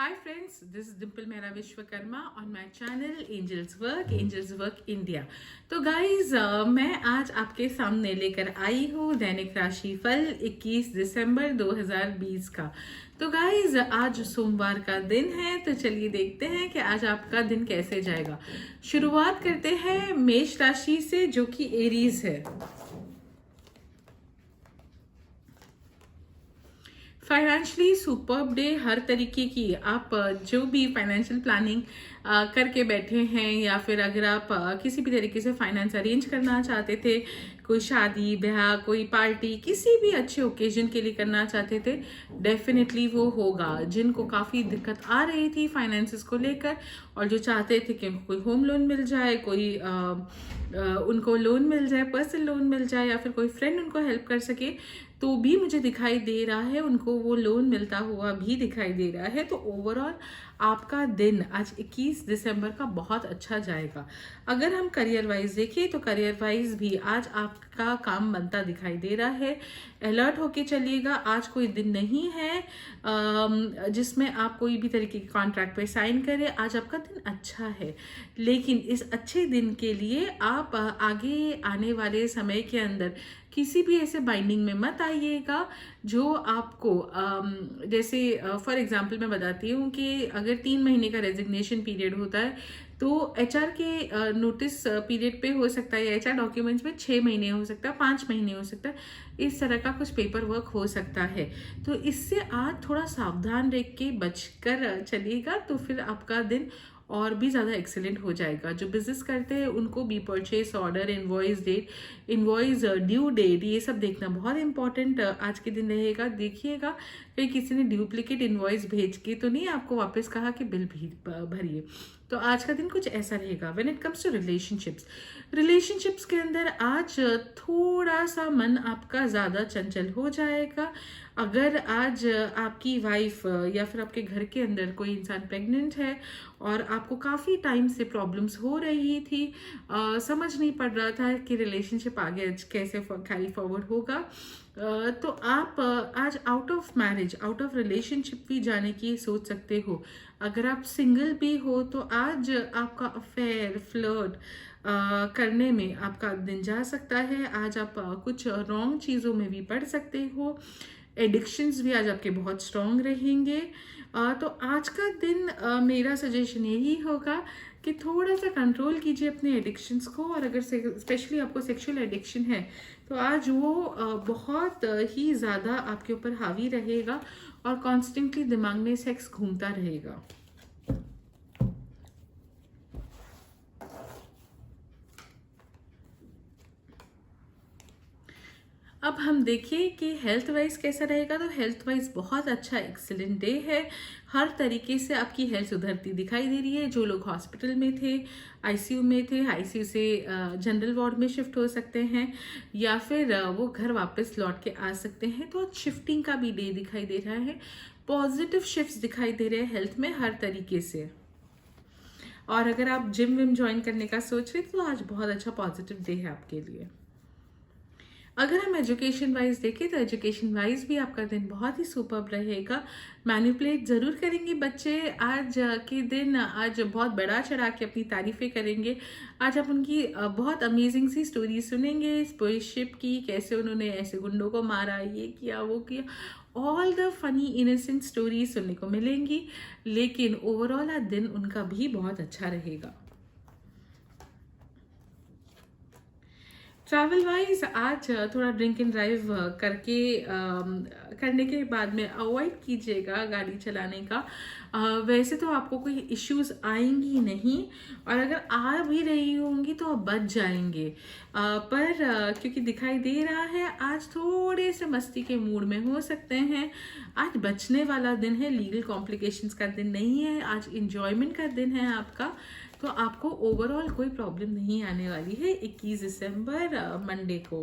Hi friends, this is Dimple Mehra Vishwakarma on my channel Angels Work India। तो guys मैं आज आपके सामने लेकर आई हूँ दैनिक राशि फल 21 दिसंबर 2020 का। तो गाइज आज सोमवार का दिन है, तो चलिए देखते हैं कि आज आपका दिन कैसे जाएगा। शुरुआत करते हैं मेष राशि से, जो कि एरीज है। Financially superb day. हर तरीके की आप जो भी फाइनेंशियल प्लानिंग करके बैठे हैं, या फिर अगर आप किसी भी तरीके से फाइनेंस अरेंज करना चाहते थे, कोई शादी ब्याह, कोई पार्टी, किसी भी अच्छे ओकेजन के लिए करना चाहते थे, डेफिनेटली वो होगा। जिनको काफ़ी दिक्कत आ रही थी फाइनेंसेस को लेकर, और जो चाहते थे कि उनको कोई होम लोन मिल जाए, कोई उनको लोन मिल जाए, पर्सनल लोन मिल जाए, या फिर कोई फ्रेंड उनको हेल्प कर सके, तो भी मुझे दिखाई दे रहा है उनको वो लोन मिलता हुआ भी दिखाई दे रहा है। तो ओवरऑल आपका दिन आज 21 दिसंबर का बहुत अच्छा जाएगा। अगर हम करियर वाइज देखें तो करियर वाइज भी आज आपका काम बनता दिखाई दे रहा है। अलर्ट होके चलिएगा। आज कोई दिन नहीं है जिसमें आप कोई भी तरीके के कॉन्ट्रैक्ट पे साइन करें। आज आपका दिन अच्छा है, लेकिन इस अच्छे दिन के लिए आप आगे आने वाले समय के अंदर किसी भी ऐसे बाइंडिंग में मत आइएगा जो आपको जैसे फॉर एग्जांपल मैं बताती हूँ कि अगर 3 महीने का रेजिग्नेशन पीरियड होता है, तो एचआर के नोटिस पीरियड पे हो सकता है, या एचआर डॉक्यूमेंट्स में 6 महीने हो सकता है, 5 महीने हो सकता है, इस तरह का कुछ पेपर वर्क हो सकता है। तो इससे आज थोड़ा सावधान रह के बचकर चलिएगा, तो फिर आपका दिन और भी ज़्यादा एक्सेलेंट हो जाएगा। जो बिजनेस करते हैं उनको भी purchase order, invoice date, invoice due date, ये सब देखना बहुत इंपॉर्टेंट आज के दिन रहेगा। देखिएगा कहीं किसी ने डुप्लीकेट इनवॉइस भेज के तो नहीं आपको वापस कहा कि बिल भी भरिए। तो आज का दिन कुछ ऐसा रहेगा। When it comes to relationships के अंदर आज थोड़ा सा मन आपका ज़्यादा चंचल हो जाएगा। अगर आज आपकी वाइफ या फिर आपके घर के अंदर कोई इंसान प्रेग्नेंट है और आपको काफ़ी टाइम से प्रॉब्लम्स हो रही थी, समझ नहीं पड़ रहा था कि रिलेशनशिप आगे कैसे कैरी फॉरवर्ड होगा, तो आप आज out of marriage, out of relationship भी जाने की सोच सकते हो। अगर आप सिंगल भी हो तो आज आपका अफेयर, फ्लर्ट करने में आपका दिन जा सकता है। आज आप कुछ रॉन्ग चीज़ों में भी पड़ सकते हो। एडिक्शंस भी आज आपके बहुत स्ट्रॉन्ग रहेंगे। तो आज का दिन मेरा सजेशन यही होगा कि थोड़ा सा कंट्रोल कीजिए अपने एडिक्शंस को। और अगर स्पेशली आपको सेक्सुअल एडिक्शन है तो आज वो बहुत ही ज़्यादा आपके ऊपर हावी रहेगा और कॉन्स्टेंटली दिमाग में सेक्स घूमता रहेगा। अब हम देखिए कि हेल्थ वाइज कैसा रहेगा। तो हेल्थ वाइज बहुत अच्छा एक्सीलेंट डे है। हर तरीके से आपकी हेल्थ सुधरती दिखाई दे रही है। जो लोग हॉस्पिटल में थे, आईसीयू में थे, आईसीयू से जनरल वार्ड में शिफ्ट हो सकते हैं, या फिर वो घर वापस लौट के आ सकते हैं। तो आज शिफ्टिंग का भी डे दिखाई दे रहा है। पॉजिटिव शिफ्ट्स दिखाई दे रहे हैं हेल्थ में हर तरीके से। और अगर आप जिम विम ज्वाइन करने का सोच रहे तो आज बहुत अच्छा पॉजिटिव डे है आपके लिए। अगर हम एजुकेशन वाइज देखें तो एजुकेशन वाइज भी आपका दिन बहुत ही सुपर्ब रहेगा। मैनिपुलेट ज़रूर करेंगे बच्चे आज के दिन। आज बहुत बड़ा चढ़ा के अपनी तारीफ़ें करेंगे। आज आप उनकी बहुत अमेजिंग सी स्टोरी सुनेंगे स्पोर्ट्सशिप की, कैसे उन्होंने ऐसे गुंडों को मारा, ये किया, वो किया। All the funny innocent story सुनने को मिलेंगी। लेकिन ओवरऑल आज दिन उनका भी बहुत अच्छा रहेगा। ट्रैवल वाइज आज थोड़ा ड्रिंक एंड ड्राइव करने के बाद में अवॉइड कीजिएगा गाड़ी चलाने का। वैसे तो आपको कोई इश्यूज आएंगी नहीं, और अगर आ भी रही होंगी तो आप बच जाएंगे। पर क्योंकि दिखाई दे रहा है आज थोड़े से मस्ती के मूड में हो सकते हैं। आज बचने वाला दिन है, लीगल कॉम्प्लिकेशंस का दिन नहीं है। आज इंजॉयमेंट का दिन है आपका। तो आपको ओवरऑल कोई प्रॉब्लम नहीं आने वाली है 21 दिसंबर मंडे को।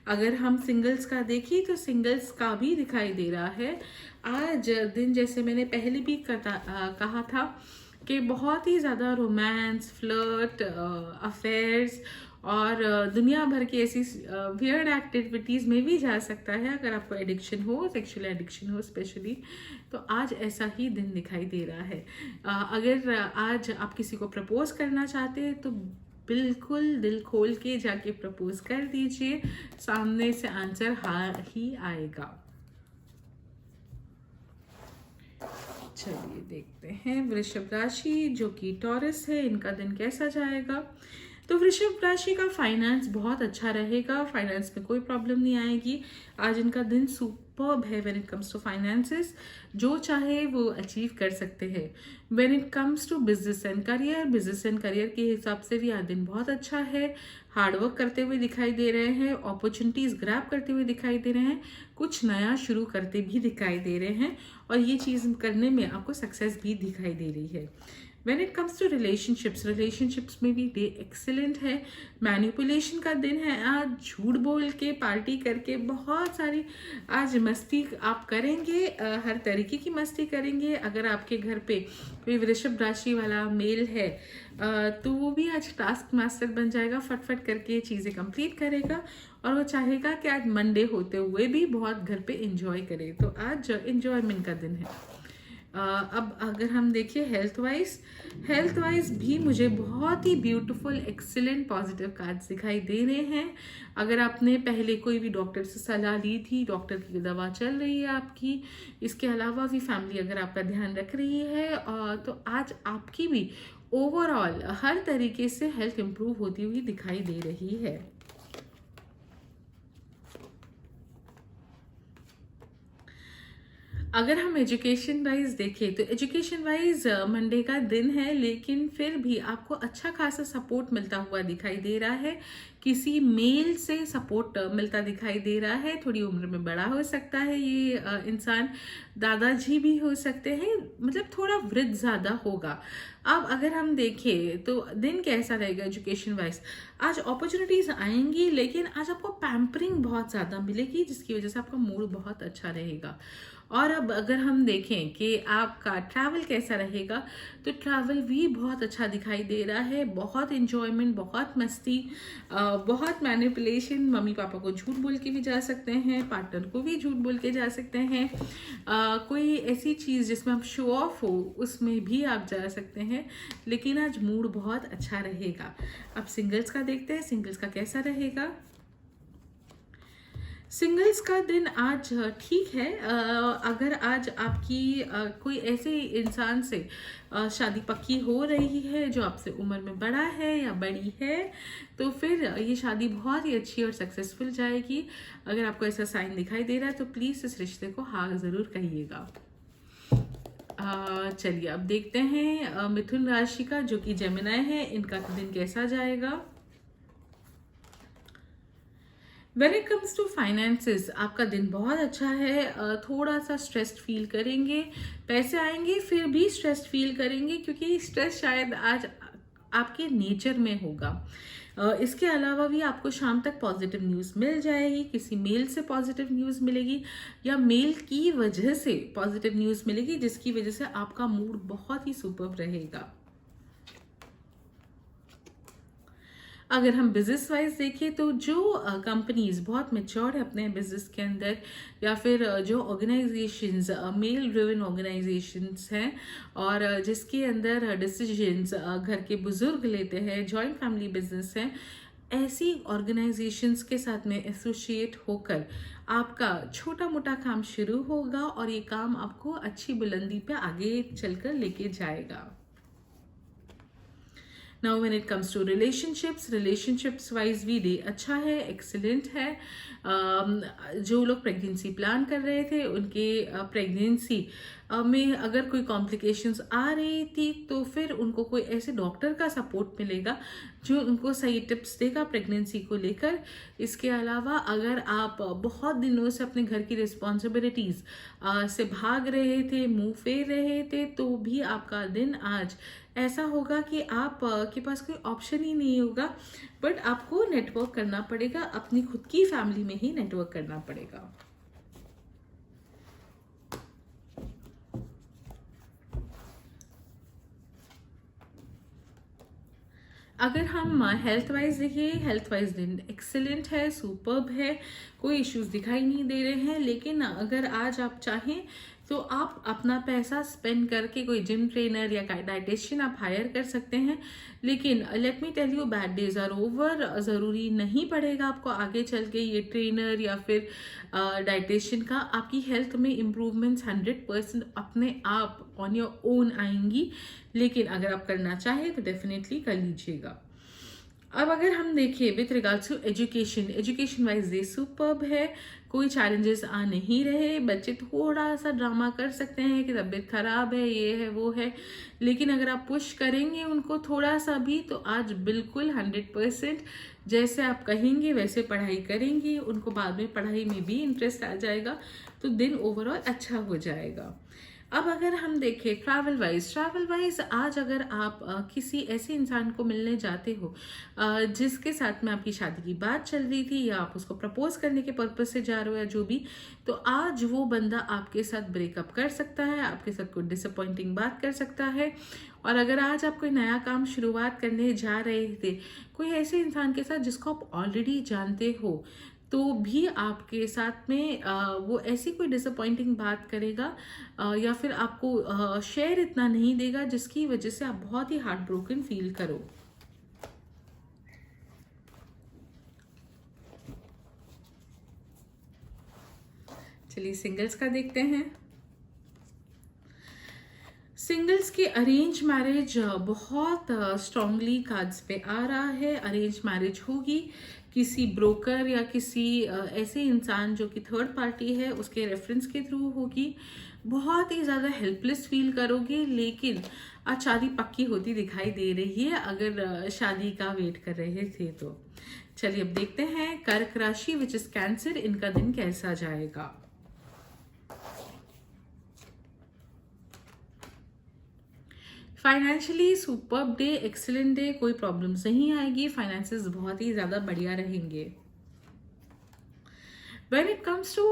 अगर हम सिंगल्स का देखें तो सिंगल्स का भी दिखाई दे रहा है आज दिन, जैसे मैंने पहले भी कहा था कि बहुत ही ज़्यादा रोमांस, फ्लर्ट, अफेयर्स और दुनिया भर की ऐसी वियर्ड एक्टिविटीज़ में भी जा सकता है। अगर आपको एडिक्शन हो, सेक्सुअल एडिक्शन हो स्पेशली, तो आज ऐसा ही दिन दिखाई दे रहा है। अगर आज आप किसी को प्रपोज करना चाहते हैं तो बिल्कुल दिल खोल के जाके प्रपोज कर दीजिए, सामने से आंसर हाँ ही आएगा। चलिए देखते हैं वृषभ राशि जो कि टॉरस है, इनका दिन कैसा जाएगा। तो वृषभ राशि का फाइनेंस बहुत अच्छा रहेगा, फाइनेंस में कोई प्रॉब्लम नहीं आएगी। आज इनका दिन सुपर्ब है when it comes to finances, जो चाहे वो अचीव कर सकते हैं। When it comes to business and career, business and career के हिसाब से भी आज दिन बहुत अच्छा है। हार्डवर्क करते हुए दिखाई दे रहे हैं, अपॉर्चुनिटीज ग्रैब करते हुए दिखाई दे रहे हैं, कुछ नया शुरू करते भी दिखाई दे रहे हैं, और ये चीज़ करने में आपको सक्सेस भी दिखाई दे रही है। When it comes to relationships में भी डे एक्सेलेंट है। मैनिपुलेशन का दिन है आज, झूठ बोल के पार्टी करके बहुत सारी आज मस्ती आप करेंगे, हर तरीके की मस्ती करेंगे। अगर आपके घर पे कोई वृषभ राशि वाला मेल है तो वो भी आज टास्क मास्टर बन जाएगा, फटफट करके चीज़ें कंप्लीट करेगा, और वो चाहेगा कि आज मंडे होते हुए भी बहुत घर पे एंजॉय करे। तो आज एंजॉयमेंट का दिन है। अब अगर हम देखिए हेल्थ वाइज भी मुझे बहुत ही ब्यूटीफुल एक्सीलेंट पॉजिटिव कार्ड्स दिखाई दे रहे हैं। अगर आपने पहले कोई भी डॉक्टर से सलाह ली थी, डॉक्टर की दवा चल रही है आपकी, इसके अलावा भी फैमिली अगर आपका ध्यान रख रही है, तो आज आपकी भी ओवरऑल हर तरीके से हेल्थ इंप्रूव होती हुई दिखाई दे रही है। अगर हम एजुकेशन वाइज देखें तो एजुकेशन वाइज मंडे का दिन है, लेकिन फिर भी आपको अच्छा खासा सपोर्ट मिलता हुआ दिखाई दे रहा है। किसी मेल से सपोर्ट मिलता दिखाई दे रहा है। थोड़ी उम्र में बड़ा हो सकता है ये इंसान, दादाजी भी हो सकते हैं, मतलब थोड़ा वृद्ध ज़्यादा होगा। अब अगर हम देखें तो दिन कैसा रहेगा एजुकेशन वाइज, आज अपॉर्चुनिटीज़ आएंगी, लेकिन आज आपको पैम्परिंग बहुत ज़्यादा मिलेगी, जिसकी वजह से आपका मूड बहुत अच्छा रहेगा। और अब अगर हम देखें कि आपका ट्रैवल कैसा रहेगा, तो ट्रैवल भी बहुत अच्छा दिखाई दे रहा है। बहुत इंजॉयमेंट, बहुत मस्ती, बहुत मैनिपुलेशन, मम्मी पापा को झूठ बोल के भी जा सकते हैं, पार्टनर को भी झूठ बोल के जा सकते हैं, कोई ऐसी चीज़ जिसमें आप शो ऑफ हो उसमें भी आप जा सकते हैं, लेकिन आज मूड बहुत अच्छा रहेगा। अब सिंगल्स का देखते हैं, सिंगल्स का कैसा रहेगा। सिंगल्स का दिन आज ठीक है। अगर आज आपकी कोई ऐसे इंसान से शादी पक्की हो रही है जो आपसे उम्र में बड़ा है या बड़ी है, तो फिर ये शादी बहुत ही अच्छी और सक्सेसफुल जाएगी। अगर आपको ऐसा साइन दिखाई दे रहा है तो प्लीज़ इस रिश्ते को हाँ ज़रूर कहिएगा। चलिए अब देखते हैं मिथुन राशि का जो कि जेमिनी है, इनका दिन कैसा जाएगा। When it comes to finances, आपका दिन बहुत अच्छा है। थोड़ा सा स्ट्रेस्ड फील करेंगे, पैसे आएंगे फिर भी स्ट्रेस्ड फील करेंगे, क्योंकि स्ट्रेस शायद आज आपके नेचर में होगा। इसके अलावा भी आपको शाम तक पॉजिटिव न्यूज़ मिल जाएगी, किसी मेल से पॉजिटिव न्यूज़ मिलेगी या मेल की वजह से पॉजिटिव न्यूज़ मिलेगी, जिसकी वजह से आपका मूड बहुत ही सुपर्ब रहेगा। अगर हम बिजनेस वाइज देखें तो जो कंपनीज बहुत मेच्योर्ड है अपने बिजनेस के अंदर, या फिर जो ऑर्गेनाइजेशंस मेल ड्रिवन ऑर्गेनाइजेशंस हैं और जिसके अंदर डिसीजंस घर के बुजुर्ग लेते हैं, जॉइंट फैमिली बिजनेस है, ऐसी ऑर्गेनाइजेशंस के साथ में एसोसिएट होकर आपका छोटा मोटा काम शुरू होगा और ये काम आपको अच्छी बुलंदी पे आगे चलकर लेके जाएगा। Now when it comes to relationships wise भी डे अच्छा है, एक्सीलेंट है। जो लोग प्रेगनेंसी प्लान कर रहे थे उनके प्रेगनेंसी में अगर कोई कॉम्प्लिकेशंस आ रही थी तो फिर उनको कोई ऐसे डॉक्टर का सपोर्ट मिलेगा जो उनको सही टिप्स देगा प्रेगनेंसी को लेकर। इसके अलावा अगर आप बहुत दिनों से अपने घर की रिस्पॉन्सिबिलिटीज़ से भाग रहे थे, मुंह फेर रहे थे, तो भी आपका दिन आज ऐसा होगा कि आप के पास कोई ऑप्शन ही नहीं होगा, बट आपको नेटवर्क करना पड़ेगा, अपनी खुद की फैमिली में ही नेटवर्क करना पड़ेगा। अगर हम हेल्थ वाइज देखिए, हेल्थ वाइज दिन एक्सेलेंट है, सुपर्ब है, कोई इश्यूज दिखाई नहीं दे रहे हैं। लेकिन अगर आज आप चाहें तो आप अपना पैसा स्पेंड करके कोई जिम ट्रेनर या डाइटिशियन आप हायर कर सकते हैं। लेकिन let me tell you, bad days are over. ज़रूरी नहीं पड़ेगा आपको आगे चल के ये ट्रेनर या फिर डाइटिशियन का। आपकी हेल्थ में इम्प्रूवमेंट्स 100% अपने आप ऑन योर ओन आएंगी। लेकिन अगर आप करना चाहें तो डेफिनेटली कर लीजिएगा। अब अगर हम देखें with regards to education wise ये सुपर्ब है, कोई चैलेंजेस आ नहीं रहे। बच्चे थोड़ा सा ड्रामा कर सकते हैं कि तबीयत खराब है, ये है वो है, लेकिन अगर आप पुश करेंगे उनको थोड़ा सा भी तो आज बिल्कुल 100% जैसे आप कहेंगे वैसे पढ़ाई करेंगे, उनको बाद में पढ़ाई में भी इंटरेस्ट आ जाएगा, तो दिन ओवरऑल अच्छा हो जाएगा। अब अगर हम देखें ट्रैवल वाइज आज अगर आप किसी ऐसे इंसान को मिलने जाते हो जिसके साथ में आपकी शादी की बात चल रही थी, या आप उसको प्रपोज करने के पर्पज से जा रहे हो या जो भी, तो आज वो बंदा आपके साथ ब्रेकअप कर सकता है, आपके साथ कोई डिसअपॉइंटिंग बात कर सकता है। और अगर आज आप कोई नया काम शुरुआत करने जा रहे थे कोई ऐसे इंसान के साथ जिसको आप ऑलरेडी जानते हो, तो भी आपके साथ में वो ऐसी कोई डिसअपॉइंटिंग बात करेगा या फिर आपको शेयर इतना नहीं देगा जिसकी वजह से आप बहुत ही हार्ट ब्रोकन फील करो। चलिए सिंगल्स का देखते हैं। सिंगल्स की अरेंज मैरिज बहुत स्ट्रांगली कार्ड्स पे आ रहा है। अरेंज मैरिज होगी, किसी ब्रोकर या किसी ऐसे इंसान जो कि थर्ड पार्टी है उसके रेफरेंस के थ्रू होगी। बहुत ही ज़्यादा हेल्पलेस फील करोगे, लेकिन आज शादी पक्की होती दिखाई दे रही है अगर शादी का वेट कर रहे थे तो। चलिए अब देखते हैं कर्क राशि विच इज कैंसर, इनका दिन कैसा जाएगा। Financially superb day, excellent day, कोई प्रॉब्लम्स नहीं आएगी, फाइनेंसेस बहुत ही ज़्यादा बढ़िया रहेंगे। When it comes to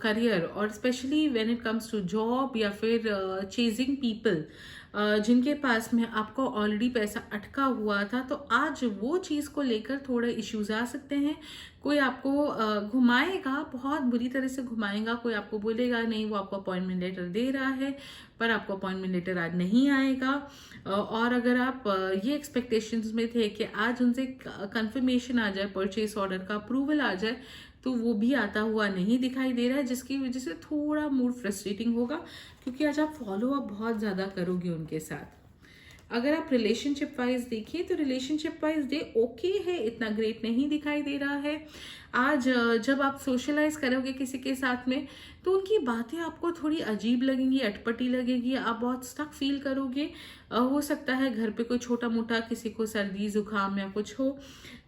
career और specially when it comes to job या फिर चेजिंग पीपल जिनके पास में आपको ऑलरेडी पैसा अटका हुआ था, तो आज वो चीज़ को लेकर थोड़े इश्यूज आ सकते हैं। कोई आपको घुमाएगा, बहुत बुरी तरह से घुमाएगा। कोई आपको बोलेगा नहीं वो आपको अपॉइंटमेंट लेटर दे रहा है, पर आपको अपॉइंटमेंट लेटर आज नहीं आएगा। और अगर आप ये एक्सपेक्टेशंस में थे कि आज उनसे कंफर्मेशन आ जाए, परचेस ऑर्डर का अप्रूवल आ जाए, तो वो भी आता हुआ नहीं दिखाई दे रहा है, जिसकी वजह से थोड़ा मूड फ्रस्ट्रेटिंग होगा, क्योंकि आज आप फॉलो अप बहुत ज़्यादा करोगे उनके साथ। अगर आप रिलेशनशिप वाइज देखिए तो रिलेशनशिप वाइज डे ओके है, इतना ग्रेट नहीं दिखाई दे रहा है। आज जब आप सोशलाइज करोगे किसी के साथ में तो उनकी बातें आपको थोड़ी अजीब लगेंगी, अटपटी लगेगी, आप बहुत स्टक फील करोगे। हो सकता है घर पे कोई छोटा मोटा किसी को सर्दी जुकाम या कुछ हो,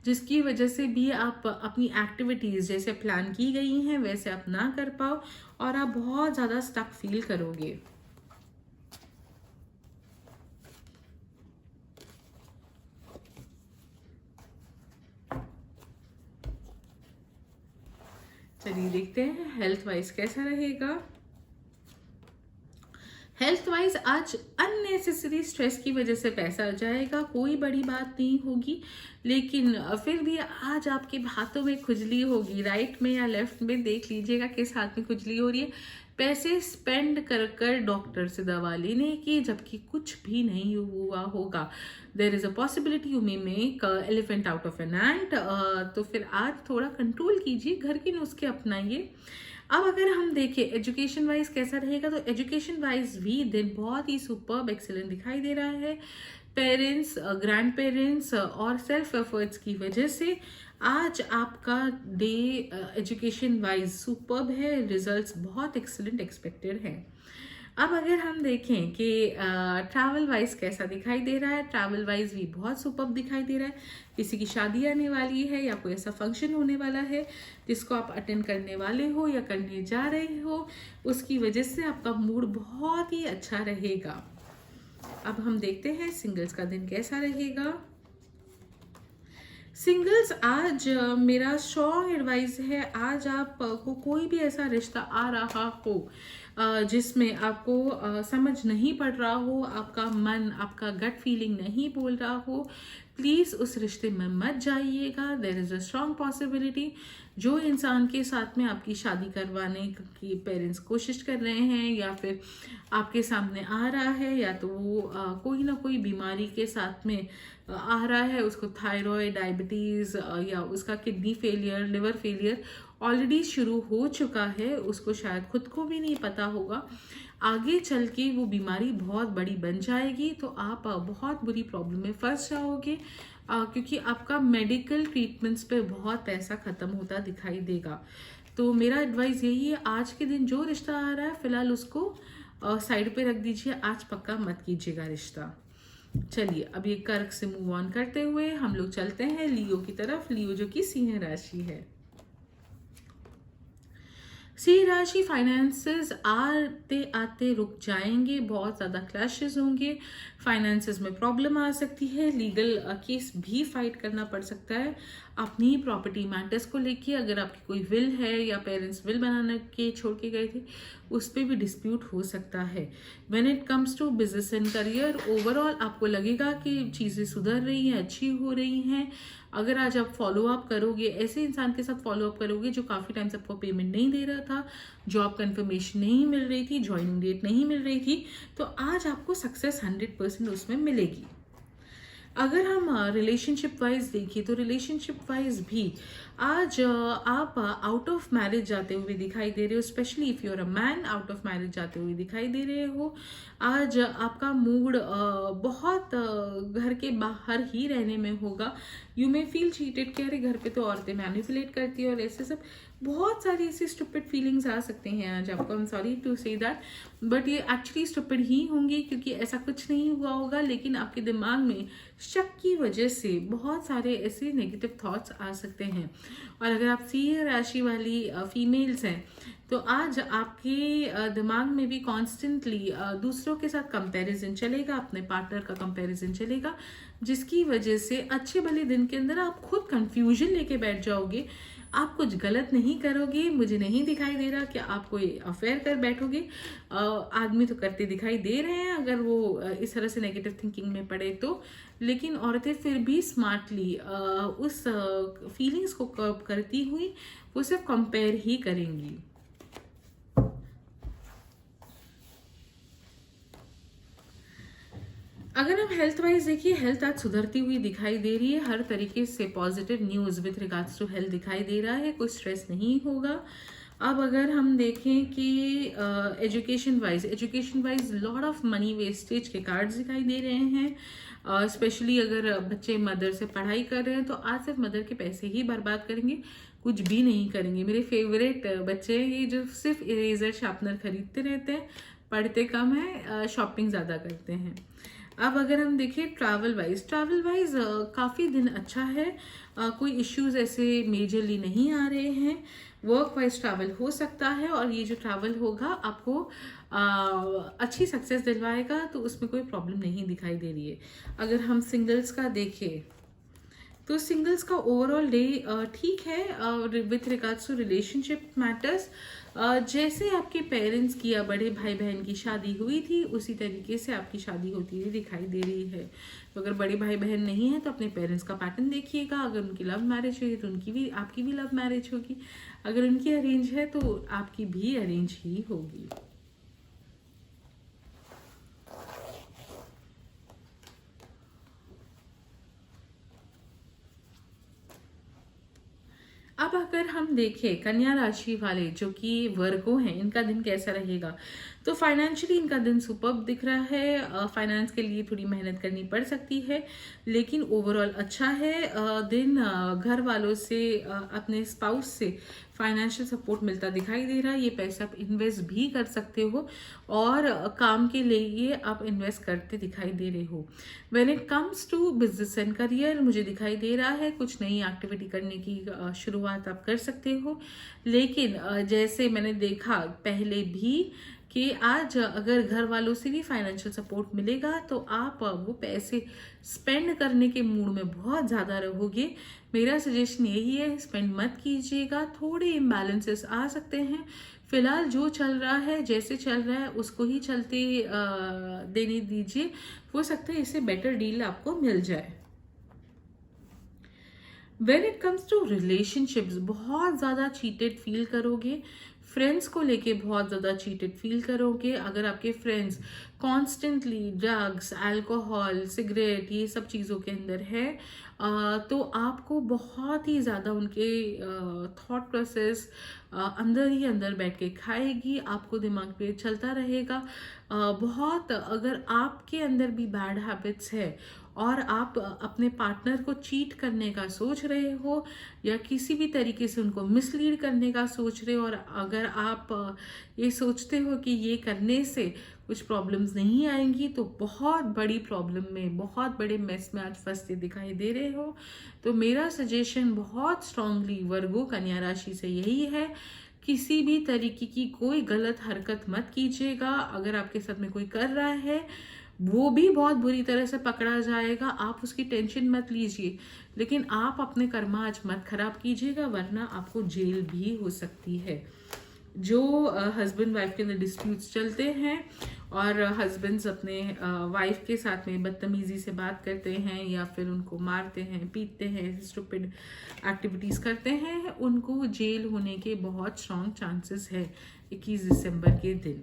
जिसकी वजह से भी आप अपनी एक्टिविटीज़ जैसे प्लान की गई हैं वैसे आप ना कर पाओ और आप बहुत ज़्यादा स्टक फील करोगे। चलिए देखते हैं हेल्थ वाइज कैसा रहेगा। हेल्थ वाइज आज अननेसेसरी स्ट्रेस की वजह से पैसा जाएगा, कोई बड़ी बात नहीं होगी, लेकिन फिर भी आज आपके हाथों में खुजली होगी। राइट में या लेफ्ट में देख लीजिएगा किस हाथ में खुजली हो रही है। पैसे स्पेंड कर कर डॉक्टर से दवा लेने की, जबकि कुछ भी नहीं हुआ होगा। There is a possibility you may make elephant out of an ant. तो फिर आज थोड़ा कंट्रोल कीजिए, घर के नुस्खे अपनाइए। अब अगर हम देखें एजुकेशन वाइज कैसा रहेगा, तो एजुकेशन वाइज भी दिन बहुत ही सुपर्ब एक्सीलेंट दिखाई दे रहा है। पेरेंट्स, ग्रैंड पेरेंट्स और सेल्फ एफर्ट्स की वजह से आज आपका डे एजुकेशन वाइज सुपर्ब है, रिजल्ट्स बहुत एक्सीलेंट एक्सपेक्टेड हैं। अब अगर हम देखें कि ट्रैवल वाइज कैसा दिखाई दे रहा है, ट्रैवल वाइज भी बहुत सुपर्ब दिखाई दे रहा है। किसी की शादी आने वाली है या कोई ऐसा फंक्शन होने वाला है जिसको आप अटेंड करने वाले हो या करने जा रहे हो, उसकी वजह से आपका मूड बहुत ही अच्छा रहेगा। अब हम देखते हैं सिंगल्स का दिन कैसा रहेगा। सिंगल्स आज मेरा स्ट्रॉन्ग एडवाइस है, आज आप को कोई भी ऐसा रिश्ता आ रहा हो जिसमें आपको समझ नहीं पड़ रहा हो, आपका मन, आपका गट फीलिंग नहीं बोल रहा हो, प्लीज़ उस रिश्ते में मत जाइएगा। There is a strong possibility जो इंसान के साथ में आपकी शादी करवाने की पेरेंट्स कोशिश कर रहे हैं या फिर आपके सामने आ रहा है, या तो वो कोई ना कोई बीमारी के साथ में आ रहा है, उसको थायराइड, डायबिटीज़ या उसका kidney failure, liver failure already शुरू हो चुका है, उसको शायद खुद को भी नहीं पता होगा। आगे चल के वो बीमारी बहुत बड़ी बन जाएगी तो आप बहुत बुरी प्रॉब्लम में फंस जाओगे, क्योंकि आपका मेडिकल ट्रीटमेंट्स पे बहुत पैसा ख़त्म होता दिखाई देगा। तो मेरा एडवाइस यही है, आज के दिन जो रिश्ता आ रहा है फिलहाल उसको साइड पे रख दीजिए, आज पक्का मत कीजिएगा रिश्ता। चलिए अब ये कर्क से मूव ऑन करते हुए हम लोग चलते हैं लियो की तरफ। लियो जो कि सिंह राशि है। सिंह राशि फाइनेंसेस आते आते रुक जाएंगे, बहुत ज़्यादा क्लैशेस होंगे, फाइनेंसेस में प्रॉब्लम आ सकती है, लीगल केस भी फाइट करना पड़ सकता है अपनी प्रॉपर्टी मैटर्स को लेके। अगर आपकी कोई विल है या पेरेंट्स विल बनाने के छोड़ के गए थे, उस पर भी डिस्प्यूट हो सकता है। When it comes to business and career, overall आपको लगेगा कि चीज़ें सुधर रही हैं, अच्छी हो रही हैं। अगर आज आप फॉलो अप करोगे, ऐसे इंसान के साथ फॉलो अप करोगे जो काफ़ी टाइम से आपको पेमेंट नहीं दे रहा था, जॉब कंफर्मेशन नहीं मिल रही थी, ज्वाइनिंग डेट नहीं मिल रही थी, तो आज आपको सक्सेस 100% उसमें मिलेगी। अगर हम रिलेशनशिप वाइज देखें तो रिलेशनशिप वाइज भी आज आप आउट ऑफ मैरिज जाते हुए दिखाई दे रहे हो, specially if you are a man out of marriage जाते हुए दिखाई दे रहे हो। आज आपका मूड बहुत घर के बाहर ही रहने में होगा। यू मे फील चीटेड कि अरे घर पे तो औरतें मैनिपुलेट करती है और ऐसे सब बहुत सारी ऐसी स्टूपिड फीलिंग्स आ सकते हैं आज आपको। I am sorry to say that, but ये एक्चुअली स्टूपिड ही होंगी क्योंकि ऐसा कुछ नहीं हुआ होगा, लेकिन आपके दिमाग में शक की वजह से बहुत सारे ऐसे नेगेटिव थॉट्स आ सकते हैं। और अगर आप सिंह राशि वाली फीमेल्स हैं तो आज आपके दिमाग में भी कॉन्स्टेंटली दूसरों के साथ कंपैरिजन चलेगा, अपने पार्टनर का कंपैरिजन चलेगा, जिसकी वजह से अच्छे भले दिन के अंदर आप खुद कंफ्यूजन लेके बैठ जाओगे। आप कुछ गलत नहीं करोगे, मुझे नहीं दिखाई दे रहा कि आप कोई अफेयर कर बैठोगे। आदमी तो करते दिखाई दे रहे हैं अगर वो इस तरह से नेगेटिव थिंकिंग में पड़े तो, लेकिन औरतें फिर भी स्मार्टली उस फीलिंग्स को कर्ब करती हुई वो सिर्फ कंपेयर ही करेंगी। अगर हम हेल्थ वाइज देखिए, हेल्थ आज सुधरती हुई दिखाई दे रही है, हर तरीके से positive news with regards to health दिखाई दे रहा है, कोई स्ट्रेस नहीं होगा। अब अगर हम देखें कि education wise lot of money wastage के कार्ड्स दिखाई दे रहे हैं। स्पेशली अगर बच्चे मदर से पढ़ाई कर रहे हैं तो आज सिर्फ मदर के पैसे ही बर्बाद करेंगे, कुछ भी नहीं करेंगे। मेरे फेवरेट बच्चे हैं ये जो सिर्फ इरेजर शार्पनर खरीदते रहते हैं, पढ़ते कम है, शॉपिंग ज़्यादा करते हैं। अब अगर हम देखें ट्रैवल वाइज काफ़ी दिन अच्छा है, कोई इश्यूज ऐसे मेजरली नहीं आ रहे हैं। वर्क वाइज ट्रैवल हो सकता है और ये जो ट्रैवल होगा आपको अच्छी सक्सेस दिलवाएगा, तो उसमें कोई प्रॉब्लम नहीं दिखाई दे रही है। अगर हम सिंगल्स का देखें तो सिंगल्स का ओवरऑल डे ठीक है with regards to relationship matters. जैसे आपके पेरेंट्स की या बड़े भाई बहन की शादी हुई थी उसी तरीके से आपकी शादी होती हुई दिखाई दे रही है। तो अगर बड़े भाई बहन नहीं है तो अपने पेरेंट्स का पैटर्न देखिएगा, अगर उनकी लव मैरिज हुई तो उनकी भी आपकी भी लव मैरिज होगी, अगर उनकी अरेंज है तो आपकी भी अरेंज ही होगी। अब अगर हम देखें कन्या राशि वाले जो कि वर्गो हैं, इनका दिन कैसा रहेगा, तो फाइनेंशियली इनका दिन सुपर्ब दिख रहा है। फाइनेंस के लिए थोड़ी मेहनत करनी पड़ सकती है, लेकिन ओवरऑल अच्छा है। दिन घर वालों से अपने स्पाउस से फाइनेंशियल सपोर्ट मिलता दिखाई दे रहा है। ये पैसा आप इन्वेस्ट भी कर सकते हो और काम के लिए आप इन्वेस्ट करते दिखाई दे रहे हो। When it comes to business and career, मुझे दिखाई दे रहा है कुछ नई एक्टिविटी करने की शुरुआत आप कर सकते हो, लेकिन जैसे मैंने देखा पहले भी कि आज अगर घर वालों से भी फाइनेंशियल सपोर्ट मिलेगा तो आप वो पैसे स्पेंड करने के मूड में बहुत ज़्यादा रहोगे। मेरा सजेशन यही है, स्पेंड मत कीजिएगा, थोड़े इम्बैलेंसेस आ सकते हैं। फिलहाल जो चल रहा है, जैसे चल रहा है उसको ही चलते देने दीजिए, हो सकता है इससे बेटर डील आपको मिल जाए। When it comes to relationships, बहुत ज़्यादा चीटेड फील करोगे। फ्रेंड्स को लेके बहुत ज़्यादा चीटेड फील करोगे। अगर आपके friends constantly drugs, alcohol, cigarette, ये सब चीज़ों के अंदर है, तो आपको बहुत ही ज़्यादा उनके थॉट प्रोसेस अंदर ही अंदर बैठ के खाएगी, आपको दिमाग पे चलता रहेगा। बहुत, अगर आपके अंदर भी बैड हैबिट्स है और आप अपने पार्टनर को चीट करने का सोच रहे हो या किसी भी तरीके से उनको मिसलीड करने का सोच रहे हो, और अगर आप ये सोचते हो कि ये करने से कुछ प्रॉब्लम्स नहीं आएंगी, तो बहुत बड़ी प्रॉब्लम में, बहुत बड़े मेस में आज फंसते दिखाई दे रहे हो। तो मेरा सजेशन बहुत स्ट्रांगली वर्गो कन्या राशि से यही है, किसी भी तरीके की कोई गलत हरकत मत कीजिएगा। अगर आपके साथ में कोई कर रहा है, वो भी बहुत बुरी तरह से पकड़ा जाएगा, आप उसकी टेंशन मत लीजिए, लेकिन आप अपने कर्मा आज मत खराब कीजिएगा, वरना आपको जेल भी हो सकती है। जो हस्बैंड वाइफ के अंदर डिस्प्यूट्स चलते हैं और हस्बैंड्स अपने वाइफ के साथ में बदतमीजी से बात करते हैं या फिर उनको मारते हैं, पीटते हैं, स्टूपिड एक्टिविटीज करते हैं, उनको जेल होने के बहुत स्ट्रॉन्ग चांसेस है 21 दिसंबर के दिन।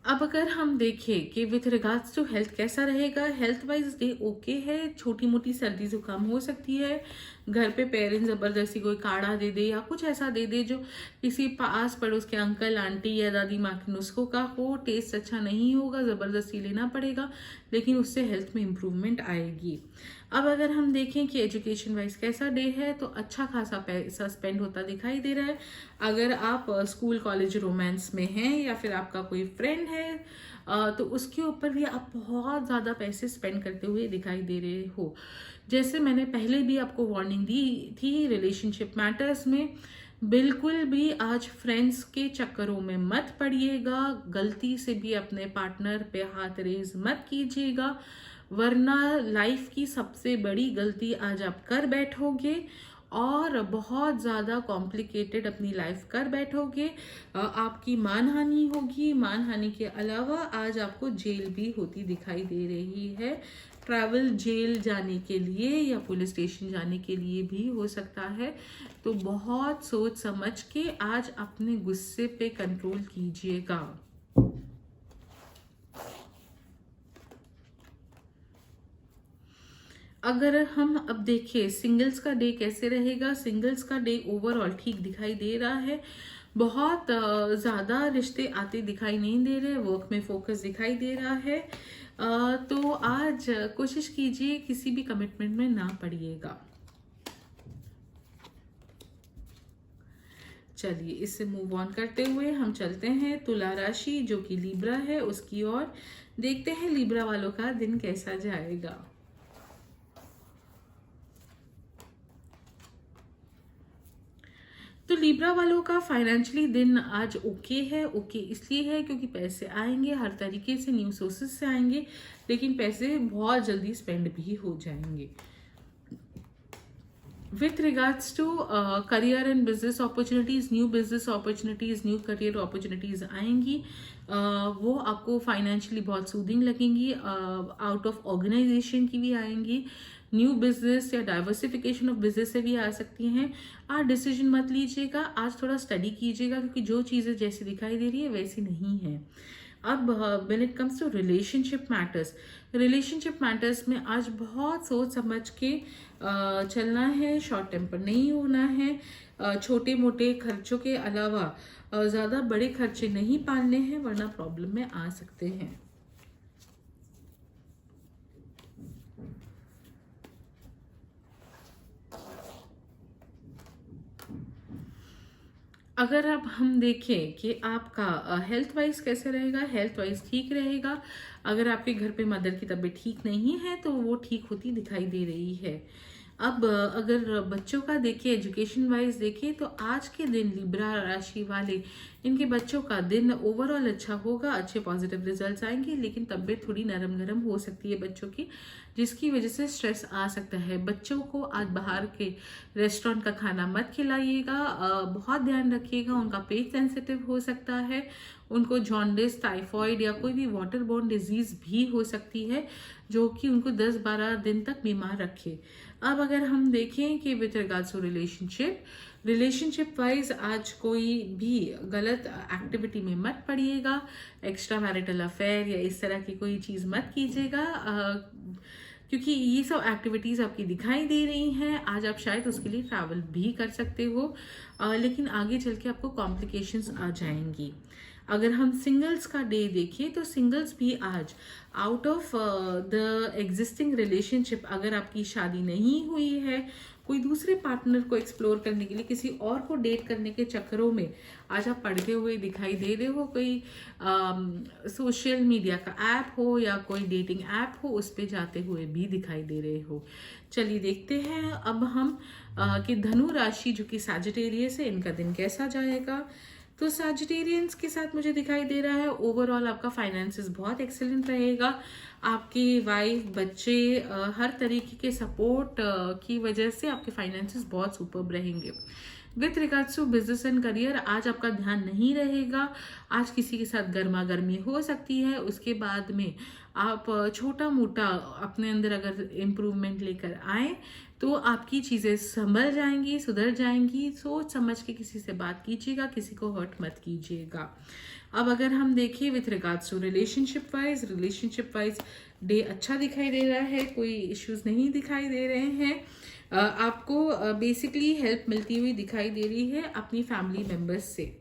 अब अगर हम देखें कि विथ रिगार्ड्स टू हेल्थ कैसा रहेगा, हेल्थ वाइज डे ओके है। छोटी मोटी सर्दी जुकाम हो सकती है, घर पे पेरेंट्स ज़बरदस्ती कोई काढ़ा दे दे या कुछ ऐसा दे दे जो किसी पास पड़ोस के अंकल आंटी या दादी माँ के नुस्खों का हो, टेस्ट अच्छा नहीं होगा, ज़बरदस्ती लेना पड़ेगा, लेकिन उससे हेल्थ में इम्प्रूवमेंट आएगी। अब अगर हम देखें कि एजुकेशन वाइज कैसा डे है, तो अच्छा खासा पैसा स्पेंड होता दिखाई दे रहा है। अगर आप स्कूल कॉलेज रोमांस में हैं या फिर आपका कोई फ्रेंड है, तो उसके ऊपर भी आप बहुत ज़्यादा पैसे स्पेंड करते हुए दिखाई दे रहे हो। जैसे मैंने पहले भी आपको वार्निंग दी थी रिलेशनशिप मैटर्स में, बिल्कुल भी आज फ्रेंड्स के चक्करों में मत पड़िएगा, गलती से भी अपने पार्टनर पे हाथ रेज मत कीजिएगा, वरना लाइफ की सबसे बड़ी गलती आज आप कर बैठोगे और बहुत ज़्यादा कॉम्प्लिकेटेड अपनी लाइफ कर बैठोगे। आपकी मानहानि होगी, मानहानि के अलावा आज आपको जेल भी होती दिखाई दे रही है। ट्रैवल जेल जाने के लिए या पुलिस स्टेशन जाने के लिए भी हो सकता है। तो बहुत सोच समझ के आज अपने गुस्से पे कंट्रोल कीजिएगा। अगर हम अब देखें सिंगल्स का डे कैसे रहेगा, सिंगल्स का डे ओवरऑल ठीक दिखाई दे रहा है। बहुत ज़्यादा रिश्ते आते दिखाई नहीं दे रहे, वर्क में फोकस दिखाई दे रहा है। तो आज कोशिश कीजिए किसी भी कमिटमेंट में ना पड़िएगा। चलिए, इससे मूव ऑन करते हुए हम चलते हैं तुला राशि जो कि लिब्रा है उसकी ओर। देखते हैं लिब्रा वालों का दिन कैसा जाएगा। तो लिब्रा वालों का फाइनेंशियली दिन आज ओके है। ओके इसलिए है क्योंकि पैसे आएंगे, हर तरीके से न्यू सोर्सेस से आएंगे, लेकिन पैसे बहुत जल्दी स्पेंड भी हो जाएंगे। With regards to career and business opportunities, new business opportunities, new career opportunities आएंगी। वो आपको फाइनेंशियली बहुत सूदिंग लगेंगी, आउट ऑफ ऑर्गेनाइजेशन की भी आएंगी, न्यू बिजनेस या डाइवर्सिफिकेशन ऑफ बिजनेस से भी आ सकती हैं। आज डिसीजन मत लीजिएगा, आज थोड़ा स्टडी कीजिएगा, क्योंकि जो चीज़ें जैसी दिखाई दे रही है वैसी नहीं है। अब when it comes to relationship matters, relationship matters में आज बहुत सोच समझ के चलना है, शॉर्ट टेम्पर नहीं होना है, छोटे मोटे खर्चों के अलावा ज़्यादा बड़े खर्चे नहीं पालने हैं, वरना प्रॉब्लम में आ सकते हैं। अगर अब हम देखें कि आपका हेल्थ वाइज कैसे रहेगा, हेल्थ वाइज ठीक रहेगा। अगर आपके घर पे मदर की तबीयत ठीक नहीं है तो वो ठीक होती दिखाई दे रही है। अब अगर बच्चों का देखिए, एजुकेशन वाइज देखिए, तो आज के दिन लिब्रा राशि वाले, इनके बच्चों का दिन ओवरऑल अच्छा होगा, अच्छे पॉजिटिव रिजल्ट्स आएंगे, लेकिन तबीयत थोड़ी नरम नरम हो सकती है बच्चों की, जिसकी वजह से स्ट्रेस आ सकता है। बच्चों को आज बाहर के रेस्टोरेंट का खाना मत खिलाइएगा, बहुत ध्यान रखिएगा, उनका पेट सेंसिटिव हो सकता है, उनको जॉन्डिस, टाइफॉइड या कोई भी वाटर बोर्न डिजीज भी हो सकती है, जो कि उनको 10-12 दिन तक बीमार रखे। अब अगर हम देखें कि with regards to relationship wise आज कोई भी गलत एक्टिविटी में मत पड़िएगा, एक्स्ट्रा मैरिटल अफेयर या इस तरह की कोई चीज़ मत कीजिएगा, क्योंकि ये सब एक्टिविटीज़ आपकी दिखाई दे रही हैं। आज आप शायद उसके लिए ट्रैवल भी कर सकते हो, लेकिन आगे चल के आपको कॉम्प्लिकेशंस आ जाएंगी। अगर हम सिंगल्स का डे देखें तो सिंगल्स भी आज out of the existing relationship, अगर आपकी शादी नहीं हुई है, कोई दूसरे पार्टनर को एक्सप्लोर करने के लिए, किसी और को डेट करने के चक्करों में आज आप पढ़ते हुए दिखाई दे रहे हो, कोई सोशल मीडिया का ऐप हो या कोई डेटिंग ऐप हो, उस पर जाते हुए भी दिखाई दे रहे हो। चलिए देखते हैं अब हम कि धनु राशि जो कि सैजिटेरियस है, इनका दिन कैसा जाएगा। तो सैजिटेरियंस के साथ मुझे दिखाई दे रहा है ओवरऑल आपका फाइनेंसिस बहुत एक्सेलेंट रहेगा। आपकी वाइफ, बच्चे, हर तरीके के सपोर्ट की वजह से आपके फाइनेंसिस बहुत सुपर्ब रहेंगे। With regards to business and career, आज आपका ध्यान नहीं रहेगा, आज किसी के साथ गर्मा गर्मी हो सकती है, उसके बाद में आप छोटा मोटा अपने अंदर अगर इम्प्रूवमेंट लेकर आए तो आपकी चीज़ें संभल जाएंगी, सुधर जाएंगी। सोच समझ के किसी से बात कीजिएगा, किसी को हर्ट मत कीजिएगा। अब अगर हम देखें with regards to relationship wise day अच्छा दिखाई दे रहा है, कोई इश्यूज नहीं दिखाई दे रहे हैं। आपको बेसिकली हेल्प मिलती हुई दिखाई दे रही है अपनी फैमिली मेंबर्स से।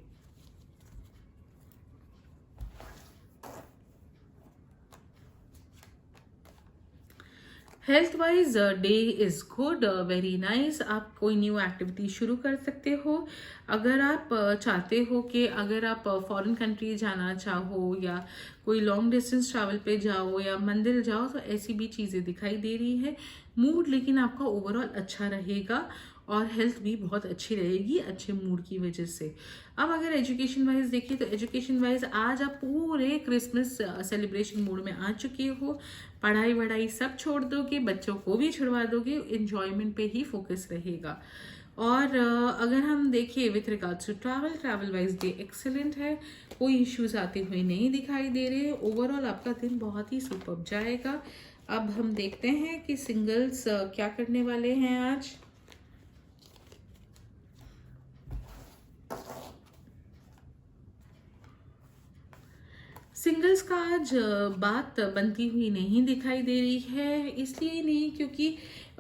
Health wise day is good, very nice. आप कोई न्यू एक्टिविटी शुरू कर सकते हो। अगर आप चाहते हो कि अगर आप फॉरेन कंट्री जाना चाहो या कोई लॉन्ग डिस्टेंस ट्रैवल पे जाओ या मंदिर जाओ, तो ऐसी भी चीज़ें दिखाई दे रही है। मूड लेकिन आपका ओवरऑल अच्छा रहेगा और हेल्थ भी बहुत अच्छी रहेगी अच्छे मूड की वजह से। अब अगर एजुकेशन वाइज देखिए तो एजुकेशन वाइज आज आप पूरे क्रिसमस सेलिब्रेशन मूड में आ चुके हो। पढ़ाई वढ़ाई सब छोड़ दोगे, बच्चों को भी छुड़वा दोगे, इंजॉयमेंट पे ही फोकस रहेगा। और अगर हम देखिए with regards to travel wise day excellent है, कोई इश्यूज आते हुए नहीं दिखाई दे रहे। ओवरऑल आपका दिन बहुत ही सुपर्ब जाएगा। अब हम देखते हैं कि सिंगल्स क्या करने वाले हैं आज। सिंगल्स का आज बात बनती हुई नहीं दिखाई दे रही है। इसलिए नहीं क्योंकि